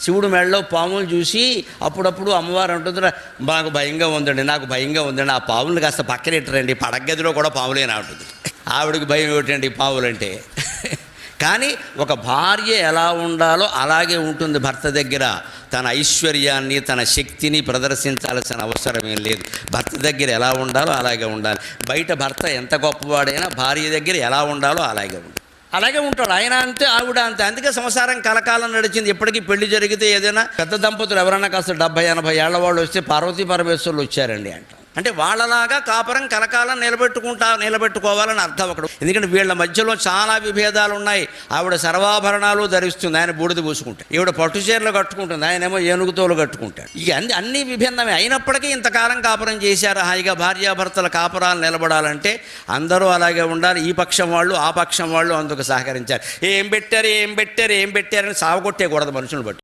శివుడు మెడలో పాములు చూసి అప్పుడప్పుడు అమ్మవారు అంటుందిరా, మాకు భయంగా ఉందండి, నాకు భయంగా ఉందండి, ఆ పాములు కాస్త పక్కనెట్టరండి, పడగదిలో కూడా పాములేనా ఉంటుంది. ఆవిడకి భయం ఏమిటండి పాములంటే. కానీ ఒక భార్య ఎలా ఉండాలో అలాగే ఉంటుంది భర్త దగ్గర. తన ఐశ్వర్యాన్ని, తన శక్తిని ప్రదర్శించాల్సిన అవసరం ఏం లేదు. భర్త దగ్గర ఎలా ఉండాలో అలాగే ఉండాలి. బయట భర్త ఎంత గొప్పవాడైనా భార్య దగ్గర ఎలా ఉండాలో అలాగే ఉంటాడు. ఆయన అంతే, ఆవిడ అంతే. అందుకే సంసారం కలకాలం నడిచింది. ఎప్పటికీ పెళ్లి జరిగితే ఏదైనా పెద్ద దంపతులు ఎవరైనా కాస్త 70-80 ఏళ్ల వాళ్ళు వస్తే పార్వతీ పరమేశ్వరులు వచ్చారండి అంటాం. అంటే వాళ్ళలాగా కాపురం కలకాలం నిలబెట్టుకోవాలని అర్థం అక్కడ. ఎందుకంటే వీళ్ళ మధ్యలో చాలా విభేదాలు ఉన్నాయి. ఆవిడ సర్వాభరణాలు ధరిస్తుంది, ఆయన బూడిద పూసుకుంటాడు. ఈవిడ పట్టు చీరలు కట్టుకుంటుంది, ఆయనేమో ఏనుగుతోలు కట్టుకుంటాడు. ఇక అన్ని విభిన్నమే అయినప్పటికీ ఇంతకాలం కాపురం చేశారు. హాయిగా భార్యాభర్తల కాపురాలు నిలబడాలంటే అందరూ అలాగే ఉండాలి. ఈ పక్షం వాళ్ళు ఆ పక్షం వాళ్ళు అందుకు సహకరించారు. ఏం పెట్టారని సావగొట్టేయకూడదు మనుషులు బట్టి.